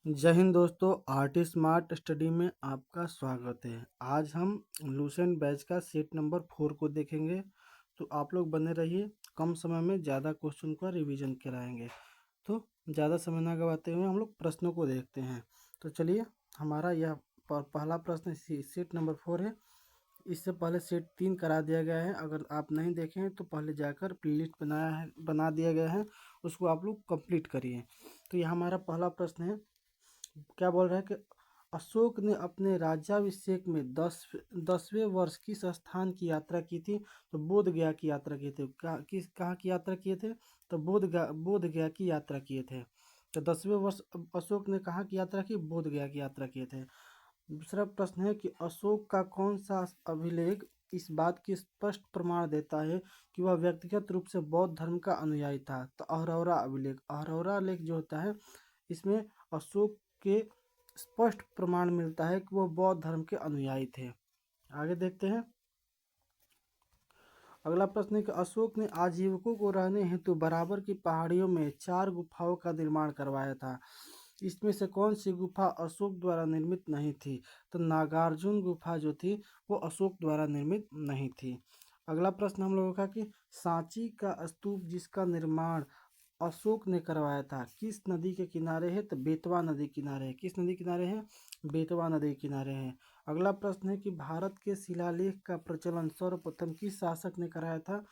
जय हिंद दोस्तों, art smart study में आपका स्वागत है। आज हम लूसेंट बैच का सेट नंबर 4 को देखेंगे। तो आप लोग बने रहिए, कम समय में ज़्यादा क्वेश्चन का रिवीजन कराएंगे। तो ज़्यादा समय ना गवाते हुए हम लोग प्रश्नों को देखते हैं। तो चलिए, हमारा यह पहला प्रश्न सेट नंबर 4 है। इससे पहले सेट 3 करा दिया गया है। अगर आप नहीं देखें हैं तो पहले जाकर प्लेलिस्ट बना दिया गया है, उसको आप लोग कंप्लीट करिए। तो यह हमारा पहला प्रश्न है। क्या बोल रहा है कि अशोक ने अपने राज्याभिषेक में 10वें वर्ष किस स्थान की यात्रा की थी? तो बोध गया की यात्रा किए थे। कहाँ की यात्रा किए थे? तो बोध गया की यात्रा किए थे। तो 10वें वर्ष अशोक ने कहाँ की यात्रा की? बोध गया की यात्रा किए थे। दूसरा प्रश्न है कि अशोक का कौन सा अभिलेख इस बात की स्पष्ट प्रमाण देता है कि वह व्यक्तिगत रूप से बौद्ध धर्म का अनुयायी था? तो अहरौरा अभिलेख, अहरौरा लेख जो होता है, इसमें अशोक के स्पष्ट प्रमाण मिलता है कि वो बौद्ध धर्म के अनुयायी थे। आगे देखते हैं। अगला प्रश्न है कि अशोक ने आजीविकों को रहने हेतु बराबर की पहाड़ियों में 4 गुफाओं का निर्माण करवाया था। इसमें से कौन सी गुफा अशोक द्वारा निर्मित नहीं थी? तो नागार्जुन गुफा जो थी वो अशोक द्वारा निर्मित नहीं थी। अगला प्रश्न हम लोगों का कि सांची का स्तूप जिसका निर्माण अशोक ने करवाया था किस नदी के किनारे है? तो बेतवा नदी किनारे है। किस नदी किनारे है? बेतवा नदी किनारे है। अगला प्रश्न है कि भारत के शिलालेख का प्रचलन सर्वप्रथम किस शासक ने कराया था?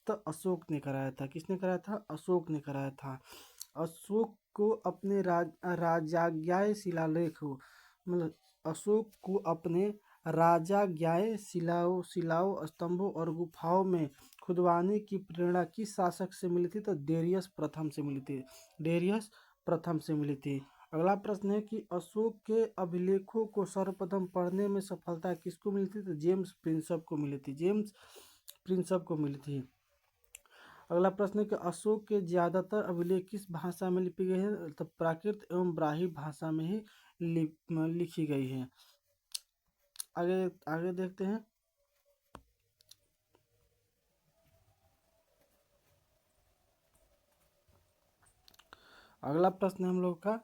तो अशोक ने कराया था। किसने कराया था? अशोक ने कराया था। अशोक को अपने राजाज्ञाए शिलालेख हो, मतलब अशोक को अपने राजाज्ञाए शिलाओं स्तंभों और गुफाओं में खुदवाने की प्रेरणा किस शासक से मिली थी? तो डेरियस प्रथम से मिली थी। डेरियस प्रथम से मिली थी। अगला प्रश्न है कि अशोक के अभिलेखों को सर्वप्रथम पढ़ने में सफलता किसको मिली थी? तो जेम्स प्रिंसप को मिली थी। जेम्स प्रिंसप को मिली थी। अगला प्रश्न है कि अशोक के ज्यादातर अभिलेख किस भाषा में लिपि गए हैं? तो प्राकृत एवं ब्राह्मी भाषा में ही लिखी गई है। आगे आगे देखते हैं। अगला प्रश्न है हम लोग का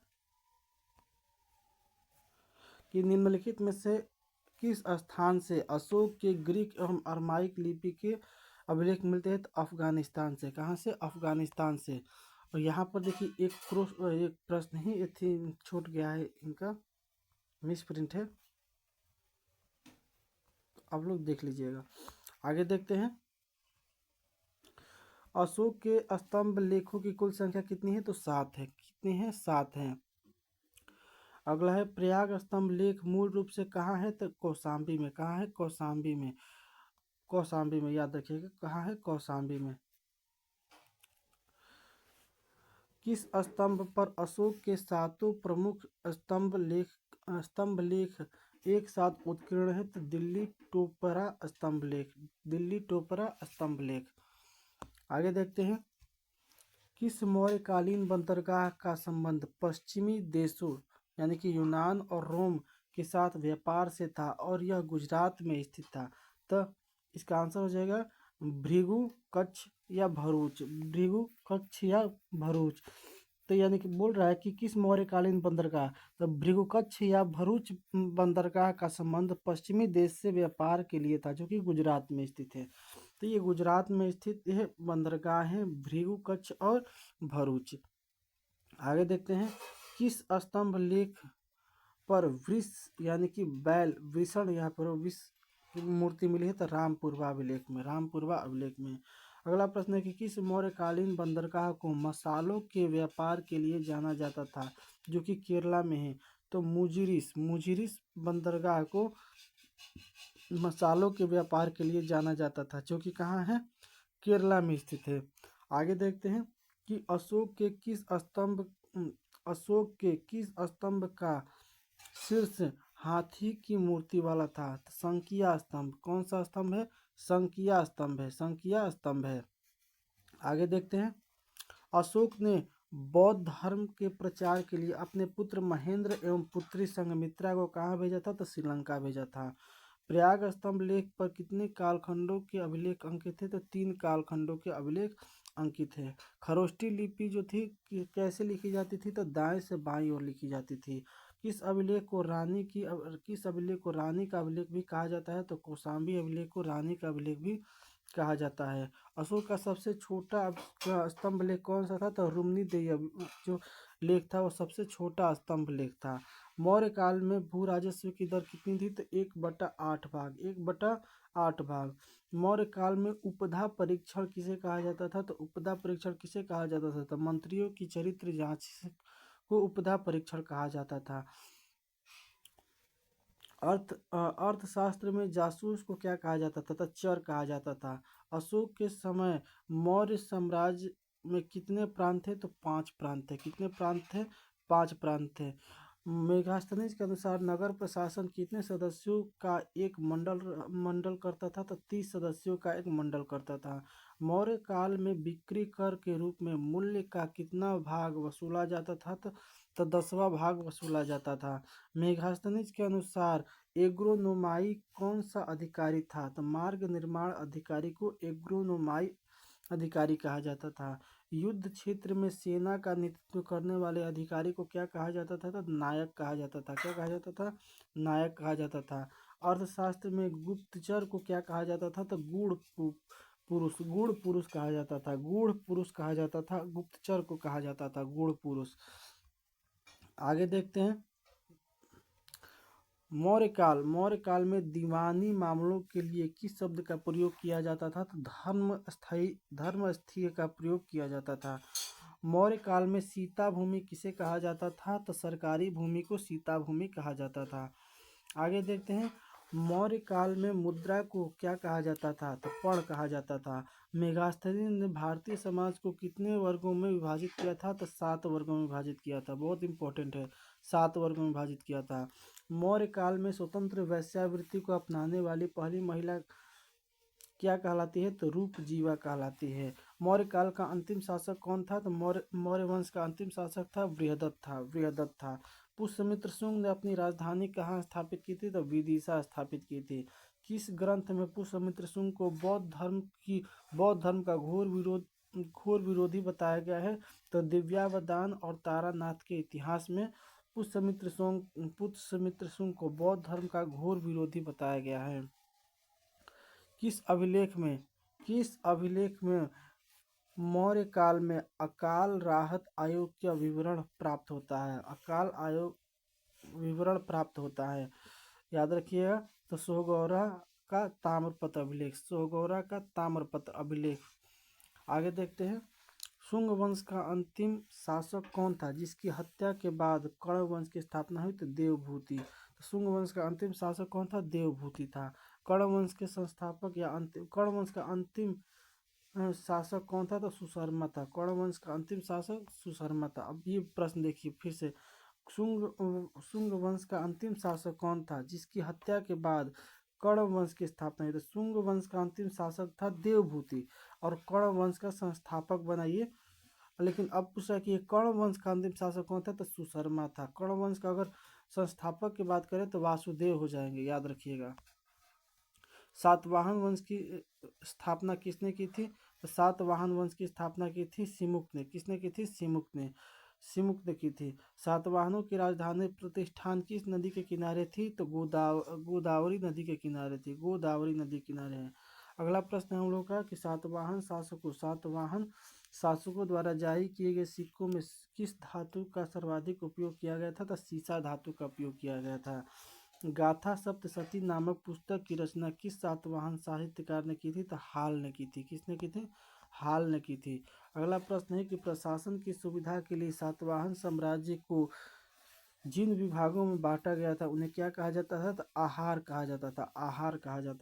कि निम्नलिखित में से किस स्थान से अशोक के ग्रीक एवं अरमाइक लिपि के अभिलेख मिलते हैं? तो अफगानिस्तान से। कहाँ से? अफगानिस्तान से। और यहाँ पर देखिए एक प्रश्न ही थी छूट गया है, इनका मिस प्रिंट है, आप लोग देख लीजिएगा। आगे देखते हैं। अशोक के स्तंभ लेखों की कुल संख्या कितनी है? तो 7 है। कितनी है? 7 है। अगला है प्रयाग स्तंभ लेख मूल रूप से कहाँ है? तो कौशाम्बी में। कहाँ है? कौशाम्बी में। कौशाम्बी में, याद रखिएगा कहाँ है? कौशाम्बी में। किस स्तंभ पर अशोक के सातों प्रमुख स्तंभ लेख एक साथ उत्कीर्ण है? तो दिल्ली टोपरा स्तंभ लेख। दिल्ली टोपरा स्तंभ लेख। आगे देखते हैं। किस मौर्यकालीन बंदरगाह का संबंध पश्चिमी देशों यानी कि यूनान और रोम के साथ व्यापार से था और यह गुजरात में स्थित था? तो इसका आंसर हो जाएगा भृगु, कच्छ या भरूच। भृगु, कच्छ या भरूच। तो यानी कि बोल रहा है कि किस मौर्यकालीन बंदरगाह, तो भृगुकच्छ या भरूच बंदरगाह का संबंध पश्चिमी देश से व्यापार के लिए था, जो कि गुजरात में स्थित है। तो ये गुजरात में स्थित यह बंदरगाह है भृगुकच्छ और भरूच। आगे देखते हैं। किस स्तंभ लेख पर वृष यानी कि बैल वृषण यहाँ पर विष की मूर्ति मिली है? तो रामपुरवा अभिलेख में। रामपुरवा अभिलेख में। अगला प्रश्न है कि किस मौर्यकालीन बंदरगाह को मसालों के व्यापार के लिए जाना जाता था, जो कि केरला में है? तो मुजिरिस बंदरगाह को मसालों के व्यापार के लिए जाना जाता था, जो कि कहाँ है? केरला में स्थित है। आगे देखते हैं कि अशोक के किस स्तंभ का शीर्ष हाथी की मूर्ति वाला था? तो संकिया स्तंभ। कौन सा स्तंभ है? संकिया स्तंभ है। संकिया स्तंभ है। आगे देखते हैं। अशोक ने बौद्ध धर्म के प्रचार के लिए अपने पुत्र महेंद्र एवं पुत्री संघमित्रा को कहाँ भेजा था? तो श्रीलंका भेजा था। प्रयाग स्तंभ लेख पर कितने कालखंडों के अभिलेख अंकित थे? तो 3 कालखंडों के अभिलेख अंकित है। खरोष्टी लिपि जो थी कैसे लिखी जाती थी, तो दाएं से बाईं ओर लिखी जाती थी। किस अभिलेख को रानी का अभिलेख भी कहा जाता है, तो कौशाम्बी अभिलेख को रानी का अभिलेख भी कहा जाता है। अशोक का सबसे छोटा स्तंभ लेख कौन सा था, तो रुम्नी देय जो लेख था वो सबसे छोटा स्तंभ लेख था। मौर्य काल में भू राजस्व की दर कितनी थी, तो 1/8 भाग, 1/8 भाग। मौर्य काल में उपधा परीक्षण किसे कहा जाता था, तो उपधा परीक्षण किसे कहा जाता था, तो मंत्रियों की चरित्र जांच को उपधा परीक्षण कहा जाता था। अर्थशास्त्र में जासूस को क्या कहा जाता था, तो चर कहा जाता था। अशोक के समय मौर्य साम्राज्य में कितने प्रांत थे, तो 5 प्रांत थे। कितने प्रांत थे, 5 प्रांत थे। मेगास्थनीज के अनुसार नगर प्रशासन कितने सदस्यों का एक मंडल करता था, तो 30 सदस्यों का एक मंडल करता था। मौर्य काल में बिक्री कर के रूप में मूल्य का कितना भाग वसूला जाता था, तो 10वां भाग वसूला जाता था। मेगास्थनीज के अनुसार एग्रोनोमाई कौन सा अधिकारी था, तो मार्ग निर्माण अधिकारी को एग्रोनोमाई अधिकारी कहा जाता था। युद्ध क्षेत्र में सेना का नेतृत्व करने वाले अधिकारी को क्या कहा जाता था, तो नायक कहा जाता था। क्या कहा जाता था, नायक कहा जाता था। अर्थशास्त्र में गुप्तचर को क्या कहा जाता था, तो गूढ़ पुरुष कहा जाता था। गूढ़ पुरुष कहा जाता था, गुप्तचर को कहा जाता था गूढ़ पुरुष। आगे देखते हैं। मौर्य काल में दीवानी मामलों के लिए किस शब्द का प्रयोग किया जाता था, तो धर्मस्थीय का प्रयोग किया जाता था। मौर्य काल में सीता भूमि किसे कहा जाता था, तो सरकारी भूमि को सीता भूमि कहा जाता था। आगे देखते हैं। मौर्य काल में मुद्रा को क्या कहा जाता था, तो पण कहा जाता था। मेगास्थनी ने भारतीय समाज को कितने वर्गों में विभाजित किया था, तो 7 वर्गों में विभाजित किया था। बहुत इंपॉर्टेंट है, 7 वर्गों में विभाजित किया था। मौर्य काल में स्वतंत्र वेश्यावृत्ति को अपनाने वाली पहली महिला क्या कहलाती है, तो रूपजीवा कहलाती है। मौर्य काल का अंतिम शासक कौन था, तो मौर्य वंश का अंतिम शासक था बृहदत्त था। पुष्यमित्र शुंग ने अपनी राजधानी कहाँ स्थापित की थी, तो विदिशा स्थापित की थी। किस ग्रंथ में पुष्यमित्र शुंग को बौद्ध धर्म का घोर विरोधी बताया गया है, तो दिव्यावदान और तारानाथ के इतिहास में पुष्यमित्र शुंग को बौद्ध धर्म का घोर विरोधी बताया गया है। किस अभिलेख में मौर्य काल में अकाल राहत आयोग का विवरण प्राप्त होता है, अकाल आयोग विवरण प्राप्त होता है, याद रखिएगा। तो सोहगौरा का ताम्रपत्र अभिलेख। आगे देखते हैं। शुंग वंश का अंतिम शासक कौन था, जिसकी हत्या के बाद कण्व वंश की स्थापना हुई, तो देवभूति। तो शुंग वंश का अंतिम शासक कौन था, देवभूति था। कण्व वंश के संस्थापक या कण्व वंश का अंतिम शासक कौन था, तो सुशर्मा था। कण्व वंश का अंतिम शासक सुशर्मा था। अब ये प्रश्न देखिए फिर से। शुंग वंश का अंतिम शासक कौन था, जिसकी हत्या के बाद कण्व वंश की स्थापना हुई, तो शुंग वंश का अंतिम शासक था देवभूति, और कण्व वंश का संस्थापक बनाइए। लेकिन अब पूछा कि कण्व वंश का अंतिम शासक कौन था, तो सुशर्मा था। कण्व वंश का अगर संस्थापक की बात करें तो वासुदेव हो जाएंगे, याद रखिएगा। सातवाहन वंश की स्थापना किसने की थी, तो सातवाहन वंश की स्थापना की थी सिमुक ने। किसने की थी, सिमुक ने की थी। सातवाहनों की राजधानी प्रतिष्ठान किस नदी के किनारे थी, तो गोदावरी नदी के किनारे थी। गोदावरी नदी किनारे है। अगला प्रश्न है हम लोग का कि सातवाहन शासकों द्वारा जारी किए गए सिक्कों में किस धातु का सर्वाधिक उपयोग किया गया था, तो सीसा धातु का उपयोग किया गया था। गाथा सप्तशती नामक पुस्तक की रचना किस सातवाहन साहित्यकार ने की थी, तो हाल ने की थी। किसने की थी, हाल ने की थी। अगला प्रश्न है कि प्रशासन की सुविधा के लिए सातवाहन साम्राज्य को जिन विभागों में बांटा गया था उन्हें क्या कहा जाता था, तो आहार कहा जाता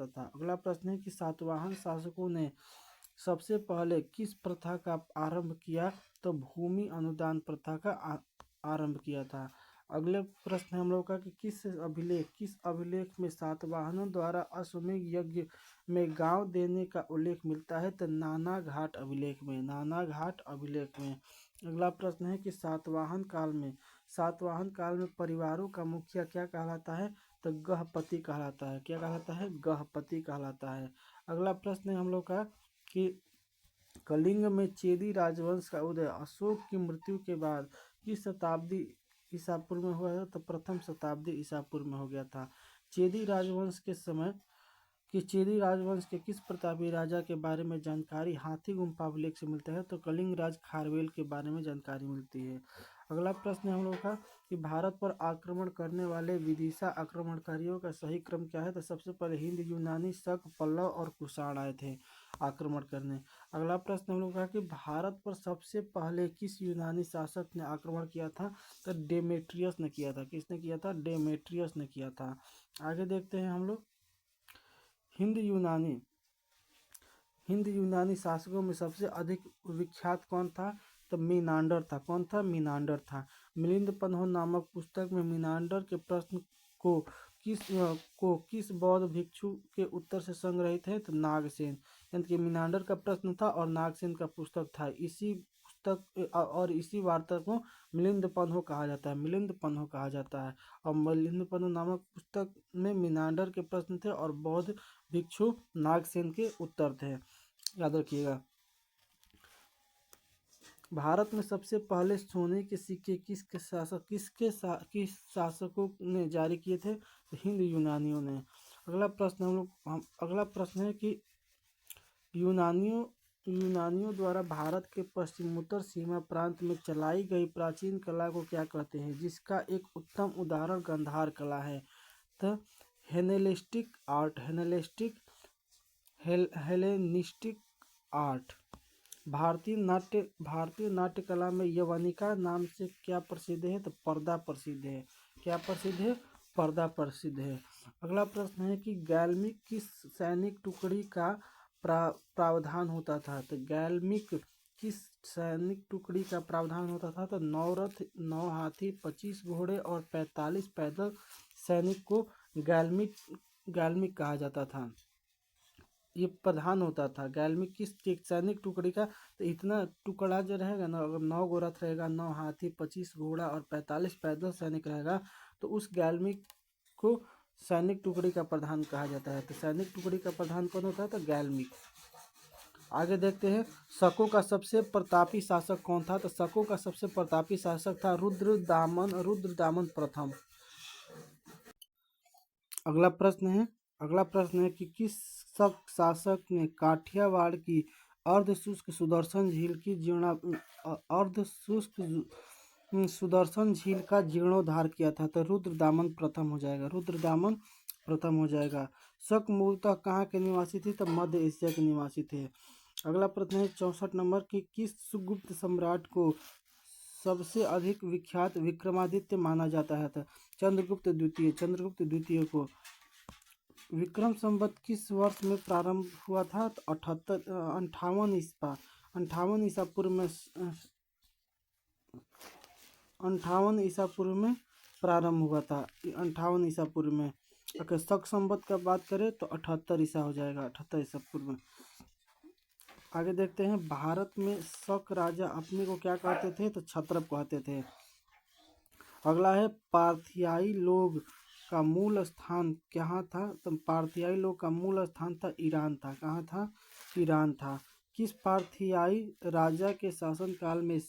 था। अगला प्रश्न है कि सातवाहन शासकों ने सबसे पहले किस प्रथा का आरंभ किया, तो भूमि अनुदान प्रथा का आरंभ किया था। अगले प्रश्न है हम लोग का कि किस अभिलेख में सातवाहनों द्वारा अश्वमेध यज्ञ में गांव देने का उल्लेख मिलता है, तो नाना घाट अभिलेख में। अगला प्रश्न है कि सातवाहन काल में परिवारों का मुखिया क्या कहलाता है, तो गहपति कहलाता है। क्या कहलाता है, गहपति कहलाता है। अगला प्रश्न है हम लोग का कि कलिंग में चेदी राजवंश का उदय अशोक की मृत्यु के बाद किस शताब्दी ईसा पूर्व में हुआ है? तो प्रथम शताब्दी ईसा पूर्व में हो गया था। चेदी राजवंश के समय कि चेदी राजवंश के किस प्रतापी राजा के बारे में जानकारी हाथी गुम्फा अभिलेख से मिलता है? तो कलिंग राज खारवेल के बारे में जानकारी मिलती है। अगला प्रश्न है हम लोग का कि भारत पर आक्रमण करने वाले विदिशा आक्रमणकारियों का सही क्रम क्या है? तो सबसे पहले हिंद, यूनानी, शक, पल्लव और कुषाण आए थे आक्रमण करने। अगला प्रश्न हम लोग का कि भारत पर सबसे पहले किस यूनानी शासक ने आक्रमण किया था? तो डेमेट्रियस ने किया था। किसने किया था? डेमेट्रियस ने किया था। आगे देखते हैं हम लोग हिंद यूनानी शासकों में सबसे अधिक विख्यात कौन था? तो मीनांडर था। कौन था? मीनांडर था। मिलिंद पन्हो नामक पुस्तक में मीनांडर के प्रश्न को किस बौद्ध भिक्षु के उत्तर से संग्रहित है? तो नागसेन। यानी कि मीनांडर का प्रश्न था और नागसेन का पुस्तक था। इसी पुस्तक और इसी वार्ता को मिलिंद पन्हो कहा जाता है। मिलिंद पन्हो कहा जाता है। और मिलिंद पन्हो नामक पुस्तक में मीनांडर के प्रश्न थे और बौद्ध भिक्षु नागसेन के उत्तर थे। याद रखिएगा। भारत में सबसे पहले सोने के सिक्के किस शासकों ने जारी किए थे? तो हिंद यूनानियों ने। अगला प्रश्न है कि यूनानियों द्वारा भारत के पश्चिमोत्तर सीमा प्रांत में चलाई गई प्राचीन कला को क्या कहते हैं? जिसका एक उत्तम उदाहरण गांधार कला है। तो हेलेनिस्टिक आर्ट। भारतीय नाट्य कला में यवनिका नाम से क्या प्रसिद्ध है? तो पर्दा प्रसिद्ध है। क्या प्रसिद्ध है? पर्दा प्रसिद्ध है। अगला प्रश्न है कि गैल्मिक किस सैनिक टुकड़ी का प्रावधान होता था? तो गैल्मिक किस सैनिक टुकड़ी का प्रावधान होता था? तो 9 रथ, 9 हाथी, 25 घोड़े और 45 पैदल सैनिक को गैल्मिक कहा जाता था। ये प्रधान होता था। गैल्मिक किस सैनिक टुकड़ी का? तो इतना टुकड़ा जो रहेगा ना, अगर 9 गो रथ रहेगा, 9 हाथी, 25 घोड़ा और 45 पैदल सैनिक रहेगा, तो उस गैल्मिक को सैनिक टुकड़ी का प्रधान कहा जाता है। तो सैनिक टुकड़ी का प्रधान कौन होता है? तो गैल्मिक। आगे देखते हैं शकों का सबसे प्रतापी शासक कौन था? तो शकों का सबसे प्रतापी शासक था रुद्रदामन प्रथम। अगला प्रश्न है कि किस शक शासक ने काठियावाड़ की अर्धशुष्क सुदर्शन झील का जीर्णोद्धार किया था? तो रुद्रदामन प्रथम हो जाएगा। शक मूलतः कहाँ के निवासी थे? तो मध्य एशिया के निवासी थे। अगला प्रश्न है 64 नंबर की किस गुप्त सम्राट को सबसे अधिक विख्यात विक्रमादित्य माना जाता है? तो चंद्रगुप्त द्वितीय को। विक्रम संवत किस वर्ष में प्रारंभ हुआ था? तो 58 ईसा पूर्व में प्रारंभ हुआ था। 58 ईसा पूर्व में। अगर शक संवत का बात करें तो 78 ईसा हो जाएगा। 78 ईसा पूर्व में। आगे देखते हैं भारत में शक राजा अपने को क्या कहते थे? तो क्षत्रप कहते थे। अगला है पार्थियाई लोग का मूल स्थान कहाँ था? तो पार्थियाई लोग का मूल स्थान था ईरान था। कहाँ था? ईरान था। किस पार्थियाई राजा के शासनकाल में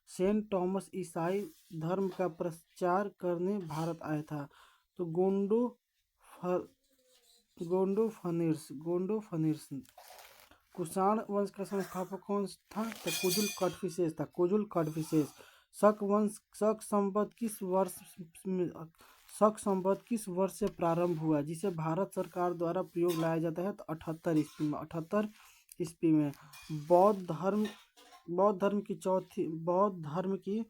सेंट टॉमस ईसाई धर्म का प्रचार करने भारत आया था? तो गोंडोफनिर्स। कुषाण वंश का संस्थापक कौन था? तो कुजुल कड़फिसेस। शक संवत किस वर्ष से प्रारंभ हुआ जिसे भारत सरकार द्वारा प्रयोग लाया जाता है? तो 78 ईस्वी में। बौद्ध धर्म की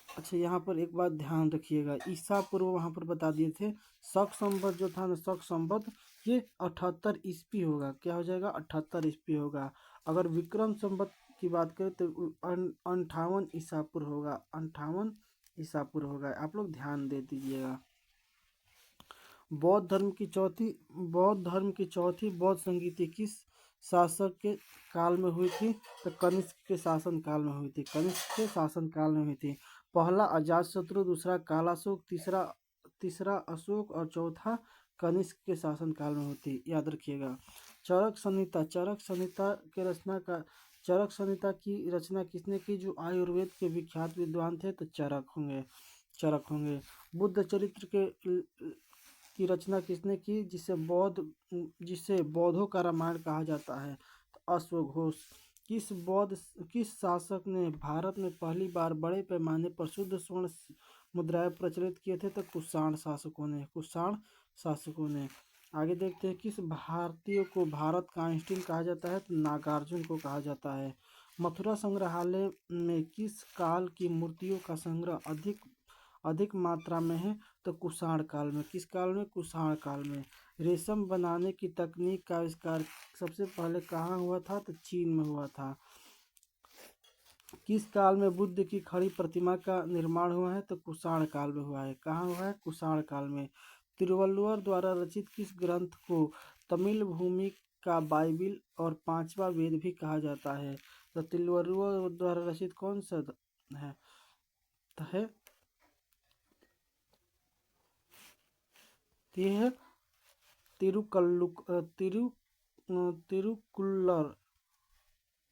अच्छा, यहाँ पर एक बात ध्यान रखिएगा। ईसा पूर्व वहाँ पर बता दिए थे। शक संवत जो था ना, शक संवत ये 78 ईस्वी होगा। क्या हो जाएगा? 78 ईस्वी होगा। अगर विक्रम संवत की बात करें तो 58 ईसा पूर्व होगा। 58 ईसा पूर्व होगा। आप लोग ध्यान दे दीजिएगा। बौद्ध धर्म की चौथी बौद्ध संगीति किस शासक के काल में हुई थी? तो कनिष्क के शासन काल में हुई थी। पहला अजातशत्रु, दूसरा कालाशोक, तीसरा अशोक और चौथा कनिष्क के शासन काल में होती। याद रखिएगा। चरक संहिता की रचना किसने की? जो आयुर्वेद के विख्यात विद्वान थे तो चरक होंगे। बुद्ध चरित्र की रचना किसने की? जिसे बौद्धों का रामायण कहा जाता है तो अश्वघोष। किस शासक ने भारत में पहली बार बड़े पैमाने पर शुद्ध स्वर्ण मुद्राएं प्रचलित किए थे? तो कुषाण शासकों ने। आगे देखते हैं, किस भारतीय को भारत का आइंस्टीन कहा जाता है? तो नागार्जुन को कहा जाता है। मथुरा संग्रहालय में किस काल की मूर्तियों का संग्रह अधिक मात्रा में है? तो कुषाण काल में। किस काल में? कुषाण काल में। रेशम बनाने की तकनीक का आविष्कार सबसे पहले कहाँ हुआ था? तो चीन में हुआ था। किस काल में बुद्ध की खड़ी प्रतिमा का निर्माण हुआ है? तो कुषाण काल में हुआ है। कहाँ हुआ है? कुषाण काल में। तिरुवल्लुवर द्वारा रचित किस ग्रंथ को तमिल भूमि का बाइबिल और पांचवा वेद भी कहा जाता है? तो तिरुवल्लुवर द्वारा रचित कौन सा है? यह है तिरुकुल्लर,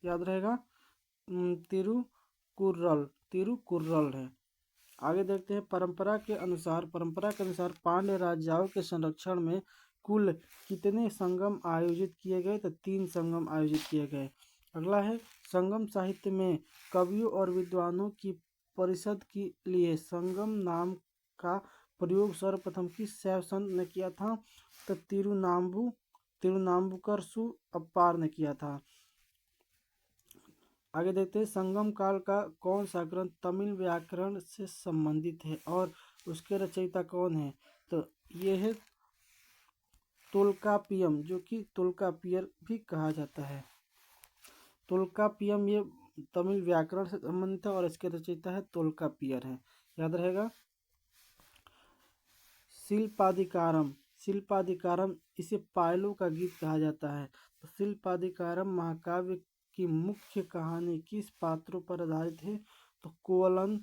याद रहेगा, तिरुकुर्रल है। आगे देखते हैं, परंपरा के अनुसार पांड्य राजाओं के संरक्षण में कुल कितने संगम आयोजित किए गए? तो 3 संगम आयोजित किए गए। अगला है, संगम साहित्य में कवियों और विद्वानों की परिषद के लिए संगम नाम का प्रयोग सर्वप्रथम किस शैव संत ने किया था? तो तिरुनावुकर सु अप्पार ने किया था। आगे देखते हैं, संगम काल का कौन सा ग्रंथ तमिल व्याकरण से संबंधित है और उसके रचयिता कौन है? तो ये है तोल्कापियम, जो कि तोल्कापियर भी कहा जाता है। तोल्कापियम ये तमिल व्याकरण से संबंधित है और इसके रचयिता है तोल्कापियर है, याद रहेगा। शिल्पाधिकारम इसे पायलों का गीत कहा जाता है। तो शिल्पाधिकारम महाकाव्य की मुख्य कहानी किस पात्रों पर आधारित है? तो कोवलन,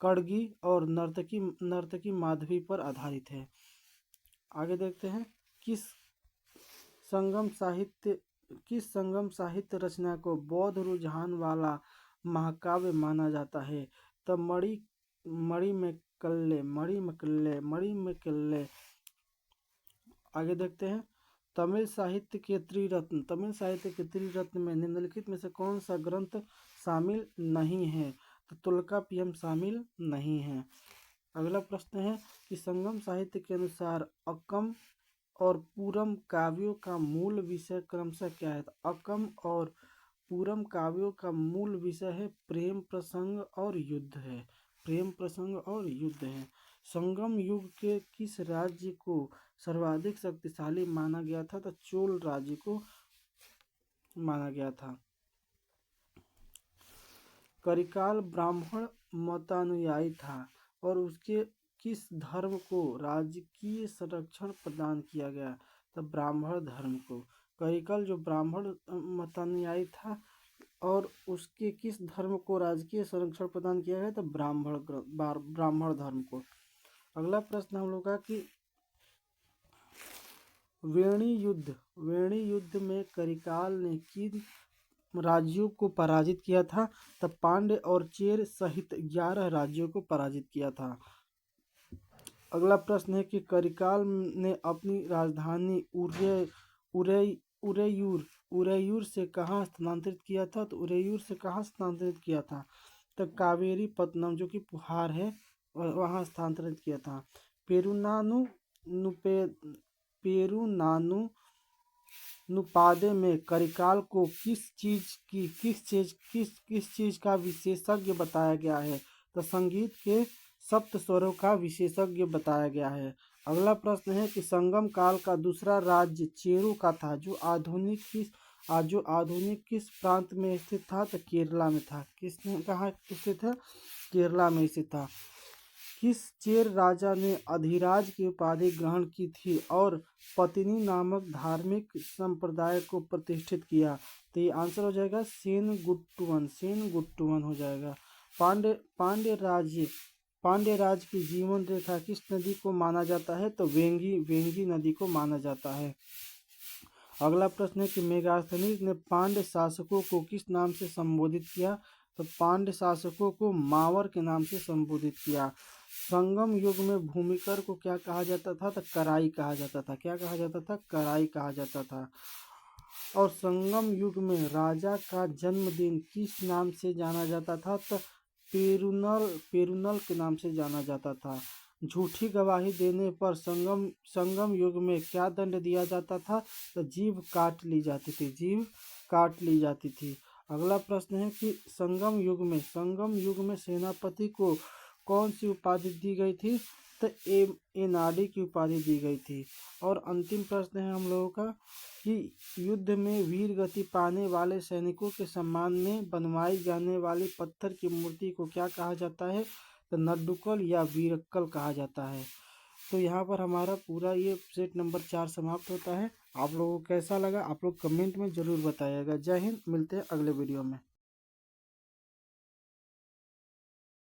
कड़गी और नर्तकी माधवी पर आधारित है। आगे देखते हैं, किस संगम साहित्य रचना को बौद्ध रुझान वाला महाकाव्य माना जाता है? तो मणिमेकल्ले। आगे देखते हैं, तमिल साहित्य के त्रिरत्न में निम्नलिखित में से कौन सा ग्रंथ शामिल नहीं है? तो तोल्कापियम शामिल नहीं है। अगला प्रश्न है कि संगम साहित्य के अनुसार अक्कम और पूरम काव्यों का मूल विषय क्रमशः क्या है? तो अक्कम और पूरम काव्यों का मूल विषय है प्रेम प्रसंग और युद्ध है। संगम युग के किस राज्य को सर्वाधिक शक्तिशाली माना गया था? तो चोल राज्य को माना गया था। करिकाल ब्राह्मण मतानुयायी था और उसके किस धर्म को राजकीय संरक्षण प्रदान किया गया? तो ब्राह्मण धर्म को। करिकल जो ब्राह्मण मतानुयायी था और उसके किस धर्म को राजकीय संरक्षण प्रदान किया गया? तो ब्राह्मण धर्म को। अगला प्रश्न हम लोग का कि वेणी युद्ध में करिकाल ने किन राज्यों को पराजित किया था? तब पांड्य और चेर सहित 11 राज्यों को पराजित किया था। अगला प्रश्न है कि करिकाल ने अपनी राजधानी उरेयूर से कहाँ स्थानांतरित किया था? तो उरेयूर से कहाँ स्थानांतरित किया था? तो कावेरी पत्तनम, जो कि पुहार है, वहाँ स्थानांतरित किया था। पेरुनानुपादे में करिकाल को किस चीज का विशेषज्ञ बताया गया है? तो संगीत के सप्त स्वरों का विशेषज्ञ बताया गया है। अगला प्रश्न है कि संगम काल का दूसरा राज्य चेरो का था, जो आधुनिक किस प्रांत में स्थित था? तो केरला में था। कहाँ स्थित है? केरला में स्थित था। किस चेर राजा ने अधिराज की उपाधि ग्रहण की थी और पत्नी नामक धार्मिक संप्रदाय को प्रतिष्ठित किया? तो ये आंसर हो जाएगा सेनगुट्टुवन हो जाएगा। पांड्य राज्य पांड्य राज की जीवन रेखा किस नदी को माना जाता है? तो वेंगी नदी को माना जाता है। अगला प्रश्न है कि मेगास्थनीज ने पांड्य शासकों को किस नाम से संबोधित किया? तो पांड्य शासकों को मावर के नाम से संबोधित किया। संगम युग में भूमिकर को क्या कहा जाता था? तो कराई कहा जाता था। क्या कहा जाता था? कराई कहा जाता था। और संगम युग में राजा का जन्मदिन किस नाम से जाना जाता था? तो पेरुनल के नाम से जाना जाता था। झूठी गवाही देने पर संगम युग में क्या दंड दिया जाता था? तो जीभ काट ली जाती थी। जीभ काट ली जाती थी। अगला प्रश्न है कि संगम युग में सेनापति को कौन सी उपाधि दी गई थी? तो एनाडी की उपाधि दी गई थी। और अंतिम प्रश्न है हम लोगों का कि युद्ध में वीर गति पाने वाले सैनिकों के सम्मान में बनवाई जाने वाली पत्थर की मूर्ति को क्या कहा जाता है? तो नड्डुकल या वीरक्कल कहा जाता है। तो यहाँ पर हमारा पूरा ये सेट नंबर 4 समाप्त होता है। आप लोगों को कैसा लगा आप लोग कमेंट में ज़रूर बताइएगा। जय हिंद, मिलते हैं अगले वीडियो में।